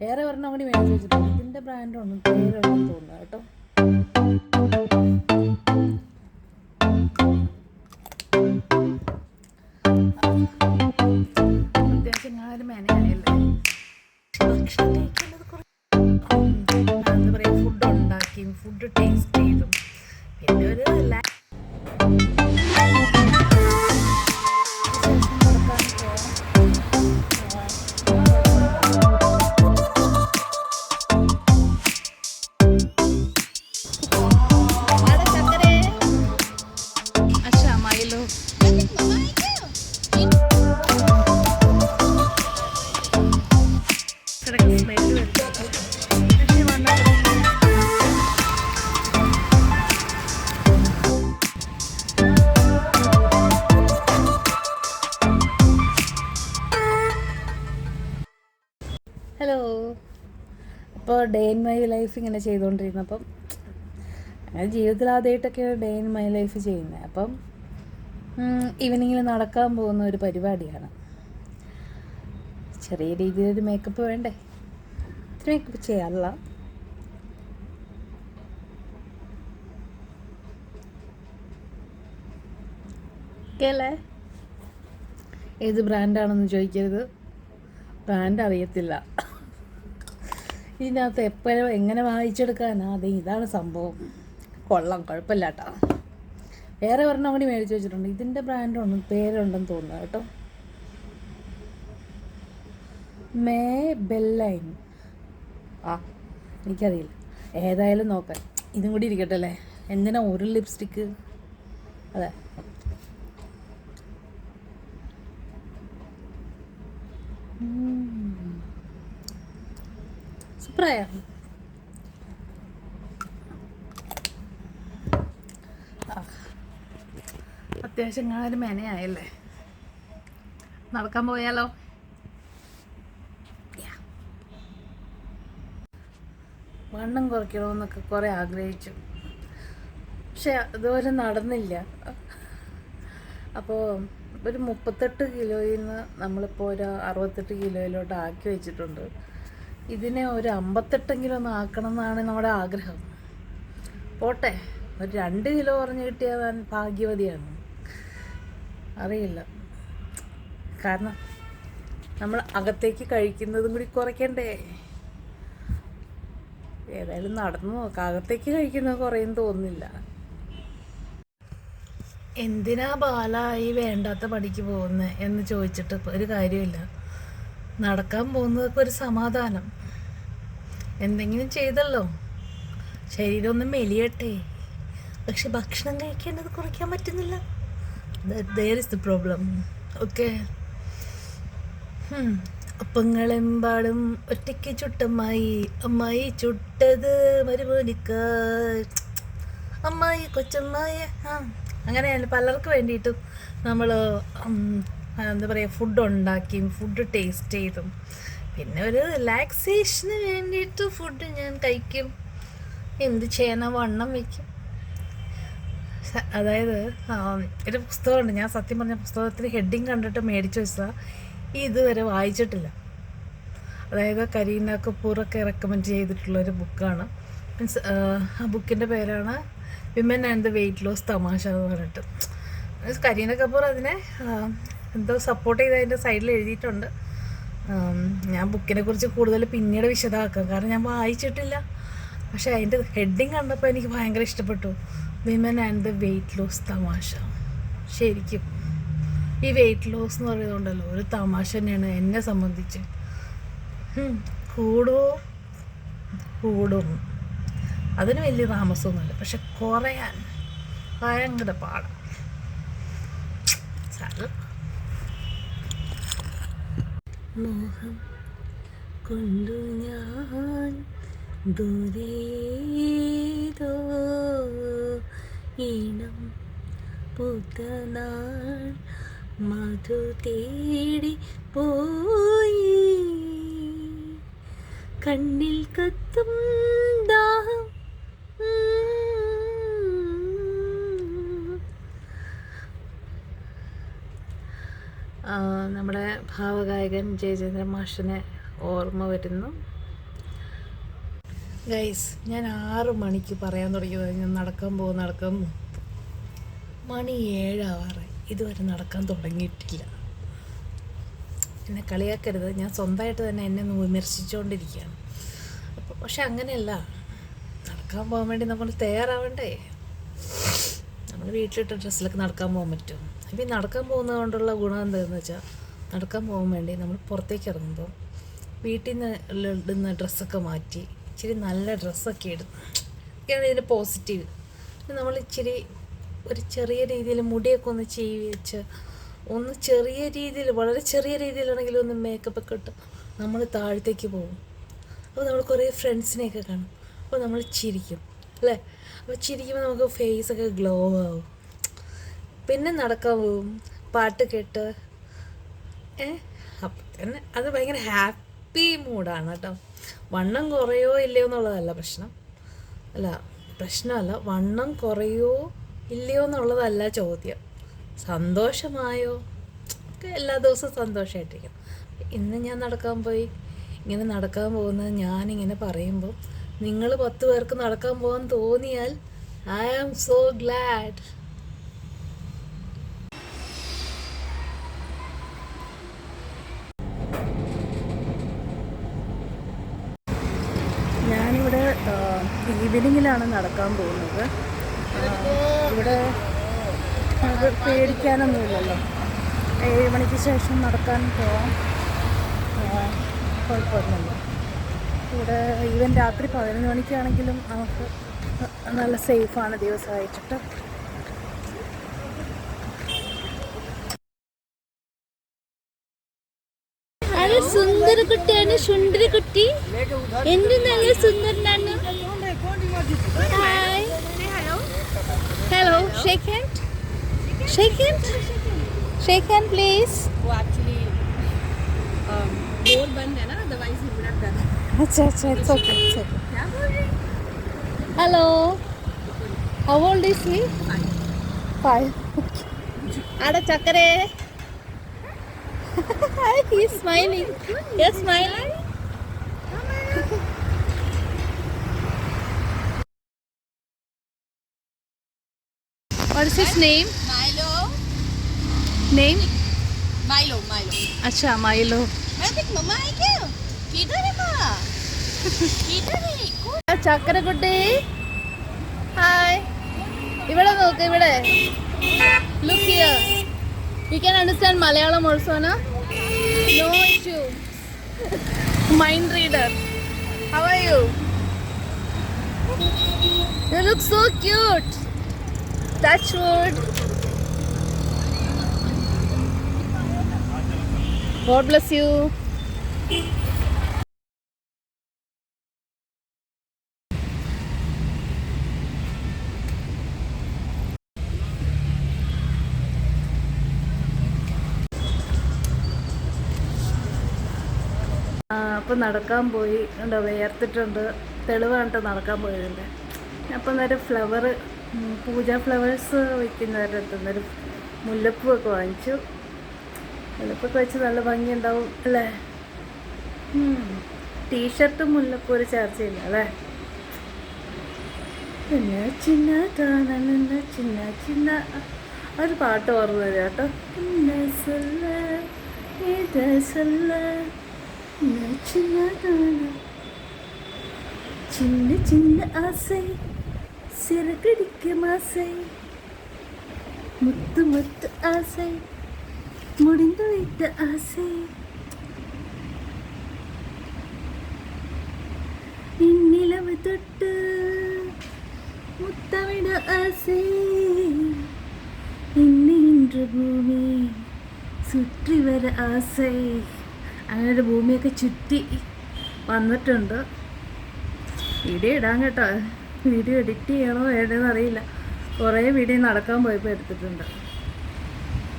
വേറെ ഒരെണ്ണം കൂടി മേടിച്ച് വെച്ചിട്ടുണ്ട്. ഇതിൻ്റെ ബ്രാൻഡൊന്നും പേരുണ്ടെന്ന് തോന്നുന്നു കേട്ടോ. അത്യാവശ്യം ഞാനൊരു മെനയായല്ലേ. ഭക്ഷണം കഴിക്കേണ്ടത് കുറേ എന്താ പറയുക, ഫുഡ് ഉണ്ടാക്കിയും ഫുഡ് ടേസ്റ്റ് ചെയ്തും പിന്നെ ഒരു ഹലോ. അപ്പോൾ ഡേ ഇൻ മൈ ലൈഫ് ഇങ്ങനെ ചെയ്തുകൊണ്ടിരുന്നപ്പം അങ്ങനെ ജീവിതത്തിൽ ആദ്യമായിട്ടൊക്കെയാണ് ഡേ ഇൻ മൈ ലൈഫ് ചെയ്യുന്നത്. അപ്പം ഈവനിങ്ങിൽ നടക്കാൻ പോകുന്ന ഒരു പരിപാടിയാണ്. ചെറിയ രീതിയിലൊരു മേക്കപ്പ് വേണ്ടേ, ഇത്തിരി മേക്കപ്പ് ചെയ്യാറില്ല. കേളേ, ഏത് ബ്രാൻഡാണെന്ന് ചോദിക്കരുത്, ബ്രാൻഡ് അറിയത്തില്ല. ഇതിനകത്ത് എപ്പോഴും എങ്ങനെ വായിച്ചെടുക്കാനാ? അതെ, ഇതാണ് സംഭവം. കൊള്ളാം, കുഴപ്പമില്ല കേട്ടോ. വേറെ ഒരെണ്ണം കൂടി മേടിച്ച് വെച്ചിട്ടുണ്ട്. ഇതിൻ്റെ ബ്രാൻഡൊന്നും പേരുണ്ടെന്ന് തോന്നുന്നു കേട്ടോ. മേ ബെല്ലൈൻ. എനിക്കറിയില്ല, ഏതായാലും നോക്കാൻ. ഇതും കൂടി ഇരിക്കട്ടെ അല്ലേ. എന്തിനാ ഒരു ലിപ്സ്റ്റിക്ക്? അതെ, സൂപ്പറായ. അത്യാവശ്യം ഞാനൊരു മെനയായല്ലേ. നടക്കാൻ പോയാലോ? വണ്ണം കുറയ്ക്കണമെന്നൊക്കെ കുറേ ആഗ്രഹിച്ചു, പക്ഷെ അതുവരെ നടന്നില്ല. അപ്പോൾ ഒരു 38 കിലോയിൽ നിന്ന് നമ്മളിപ്പോൾ ഒരു 68 കിലോയിലോട്ട് ആക്കി വെച്ചിട്ടുണ്ട്. ഇതിനെ ഒരു 58 ഒന്ന് ആക്കണം എന്നാണ് നമ്മുടെ ആഗ്രഹം. പോട്ടെ, ഒരു 2 കിലോ കുറഞ്ഞ് കിട്ടിയാൽ ഞാൻ ഭാഗ്യവതിയാണ്. അറിയില്ല, കാരണം നമ്മൾ അകത്തേക്ക് കഴിക്കുന്നതും കൂടി കുറയ്ക്കണ്ടേ. ഏതായാലും നടന്നു നോക്കാം. അകത്തേക്ക് കഴിക്കുന്നത് കുറയും തോന്നുന്നില്ല. എന്തിനാ ബാലായി വേണ്ടാത്ത പണിക്ക് പോകുന്നത് എന്ന് ചോദിച്ചിട്ട് ഒരു കാര്യമില്ല. നടക്കാൻ പോകുന്നതൊക്കെ ഒരു സമാധാനം. എന്തെങ്കിലും ചെയ്തല്ലോ, ശരീരം ഒന്ന് മെലിയട്ടെ. പക്ഷെ ഭക്ഷണം കഴിക്കേണ്ടത് കുറയ്ക്കാൻ പറ്റുന്നില്ല. there is the problem. Okay. അപ്പങ്ങളെമ്പാടും ഒറ്റയ്ക്ക് ചുട്ടമ്മായി, അമ്മായി ചുട്ടത് മരുമോനിക്കാർ, അമ്മായി കൊച്ചമ്മായ. അങ്ങനെയല്ല, പലർക്ക് വേണ്ടിയിട്ടും നമ്മൾ എന്താ പറയുക, ഫുഡ് ഉണ്ടാക്കിയും ഫുഡ് ടേസ്റ്റ് ചെയ്തും പിന്നെ ഒരു റിലാക്സേഷന് വേണ്ടിയിട്ട് ഫുഡ് ഞാൻ കഴിക്കും. എന്ത് ചെയ്യാനാ, വണ്ണം വയ്ക്കും. അതായത് ഒരു പുസ്തകമുണ്ട്, ഞാൻ സത്യം പറഞ്ഞ പുസ്തകത്തിൽ ഹെഡിങ് കണ്ടിട്ട് മേടിച്ചു വെച്ചതാണ്, ഇതുവരെ വായിച്ചിട്ടില്ല. അതായത് കരീന കപൂറൊക്കെ റെക്കമെൻഡ് ചെയ്തിട്ടുള്ളൊരു ബുക്കാണ്. മീൻസ് ആ ബുക്കിൻ്റെ പേരാണ് Women and the Weight Loss Tamasha എന്ന് പറഞ്ഞിട്ട്. മീൻസ് കരീന കപൂർ അതിനെ എന്തോ സപ്പോർട്ട് ചെയ്ത് അതിൻ്റെ സൈഡിൽ എഴുതിയിട്ടുണ്ട്. ഞാൻ ബുക്കിനെ കുറിച്ച് കൂടുതൽ പിന്നീട് വിശദമാക്കാം, കാരണം ഞാൻ വായിച്ചിട്ടില്ല. പക്ഷേ അതിൻ്റെ ഹെഡിങ് കണ്ടപ്പോൾ എനിക്ക് ഭയങ്കര ഇഷ്ടപ്പെട്ടു. Women and the Weight Loss Tamasha. ശരിക്കും ഈ വെയ്റ്റ് ലോസ് എന്ന് പറയുന്നുണ്ടല്ലോ, ഒരു തമാശ തന്നെയാണ് എന്നെ സംബന്ധിച്ച്. കൂടും, അതിന് വലിയ താമസമൊന്നുമില്ല. പക്ഷെ കുറയാൻ ഭയങ്കര പാടാണ്. മോഹം കൊണ്ടു ഞാൻ ദൂരേതോ ഈണം പുത്തനാൾ മധു തേടി പോയി, കണ്ണിൽ കത്തും ദാഹം. നമ്മുടെ ഭാവഗായകൻ ജയചന്ദ്രൻ മാഷിനെ ഓർമ്മ വരുന്നു. ഗൈസ്, ഞാൻ 6 മണിക്ക് പറയാൻ തുടങ്ങിയത് ഞാൻ നടക്കാൻ പോകും. മണി 7 ഇതുവരെ നടക്കാൻ തുടങ്ങിയിട്ടില്ല. എന്നെ കളിയാക്കരുത്, ഞാൻ സ്വന്തമായിട്ട് തന്നെ എന്നെ ഒന്ന് വിമർശിച്ചുകൊണ്ടിരിക്കുകയാണ്. പക്ഷെ അങ്ങനെയല്ല, നടക്കാൻ പോകാൻ വേണ്ടി നമ്മൾ തയ്യാറാവണ്ടേ? നമ്മൾ വീട്ടിലിട്ട ഡ്രസ്സിലൊക്കെ നടക്കാൻ പോകാൻ പറ്റും. അപ്പം ഈ നടക്കാൻ പോകുന്നത് കൊണ്ടുള്ള ഗുണം എന്താണെന്ന് വെച്ചാൽ, നടക്കാൻ പോകാൻ വേണ്ടി നമ്മൾ പുറത്തേക്ക് ഇറങ്ങുമ്പോൾ വീട്ടിൽ നിന്ന് ഇടുന്ന ഡ്രസ്സൊക്കെ മാറ്റി ഇച്ചിരി നല്ല ഡ്രസ്സൊക്കെ ഇടും. ഒക്കെയാണ് ഇതിൻ്റെ പോസിറ്റീവ്. നമ്മൾ ഇച്ചിരി ഒരു ചെറിയ രീതിയിൽ മുടിയൊക്കെ ഒന്ന് വെച്ച് ഒന്ന് ചെറിയ രീതിയിൽ, വളരെ ചെറിയ രീതിയിലാണെങ്കിലും ഒന്ന് മേക്കപ്പ് ഒക്കെ ഇട്ട് നമ്മൾ താഴത്തേക്ക് പോകും. അപ്പോൾ നമ്മൾ കുറേ ഫ്രണ്ട്സിനെയൊക്കെ കാണും. അപ്പോൾ നമ്മൾ ചിരിക്കും അല്ലേ? അപ്പോൾ ചിരിക്കുമ്പോൾ നമുക്ക് ഫേസൊക്കെ ഗ്ലോ ആവും. പിന്നെ നടക്കാൻ പോകും പാട്ട് കേട്ട്. അപ്പം തന്നെ അത് ഭയങ്കര ഹാപ്പി മൂഡാണ് കേട്ടോ. വണ്ണം കുറയോ ഇല്ലയോ എന്നുള്ളതല്ല പ്രശ്നമല്ല, വണ്ണം കുറയോ ഇല്ലയോ എന്നുള്ളതല്ല ചോദ്യം. സന്തോഷമായോ? ഒക്കെ എല്ലാ ദിവസവും സന്തോഷമായിട്ടിരിക്കും. ഇന്ന് ഞാൻ നടക്കാൻ പോയി, ഇങ്ങനെ നടക്കാൻ പോകുന്നത് ഞാനിങ്ങനെ പറയുമ്പോൾ നിങ്ങൾ 10 പേർക്ക് നടക്കാൻ പോകാൻ തോന്നിയാൽ ഐ ആം സോ ഗ്ലാഡ്. ഞാനിവിടെ ഈവനിങ്ങിലാണ് നടക്കാൻ പോകുന്നത്. ഇവിടെ പേടിക്കാനൊന്നുമില്ലല്ലോ. 7 മണിക്ക് ശേഷം നടക്കാൻ പോകാം, കുഴപ്പമൊന്നുമില്ല. ഇവിടെ ഈവൻ രാത്രി 11 മണിക്കാണെങ്കിലും നമുക്ക് നല്ല സേഫാണ് ദിവസമായിട്ടിട്ട്. അത് സുന്ദര കുട്ടിയാണ്, സുന്ദരി കുട്ടി. എന്ത് നല്ല സുന്ദരനാണ്. Hi, hello, shake hand, shake hand, shake hand please. बोल बंद है ना, otherwise he would have done it. अच्छा, it's okay. क्या बोल रहे हैं? Hello, how old is he? 5. ആടെ ചക്കരേ. He's smiling. You're smiling. What is his name? Milo. Name? Milo. अच्छा, Milo. मैं देख मम्मा आई क्या? किधर है माँ? किधर है? ചക്കരക്കുട്ടി, ഹായ്. ഇവിടെ നോക്ക്, ഇവിടെ. Look here. You can understand Malayalam also, na? No issue. Mind reader. How are you? You look so cute. Touch wood. God bless you. അപ്പം നടക്കാൻ പോയി, ഉണ്ടോ വേർത്തിട്ടുണ്ട്, തെളിവാണ് നടക്കാൻ പോയതിൻ്റെ. അപ്പം നേരെ പൂജാ ഫ്ലവേഴ്സ് വയ്ക്കുന്നവരുടെ അടുത്തുനിന്നൊരു മുല്ലപ്പൂവൊക്കെ വാങ്ങിച്ചു. മുല്ലപ്പൊക്കെ വെച്ച് നല്ല ഭംഗിയുണ്ടാവും അല്ലേ? ടീഷർട്ടും മുല്ലപ്പൂ ഒരു ചർച്ചയില്ല അല്ലേ? പിന്നെ ചിന്ന ഒരു പാട്ട് ഓർമ്മ വരിക കേട്ടോ. சின்ன சின்ன ஆசை சிறகடிக்கும் ஆசை முத்து முத்து ஆசை முடிந்து வைத்த ஆசை இந்நிலவு தொட்டு முத்தமிட ஆசை ഇന്ന് ഭൂമി ചുറ്റി വര ആസൈ. അങ്ങനെ ഒരു ഭൂമിയൊക്കെ ചുറ്റി വന്നിട്ടുണ്ട്. വീഡിയോ ഇടാൻ കേട്ടോ. വീഡിയോ എഡിറ്റ് ചെയ്യണോ വേണ്ടതെന്ന് അറിയില്ല. കുറേ വീഡിയോ നടക്കാൻ പോയപ്പോൾ എടുത്തിട്ടുണ്ട്.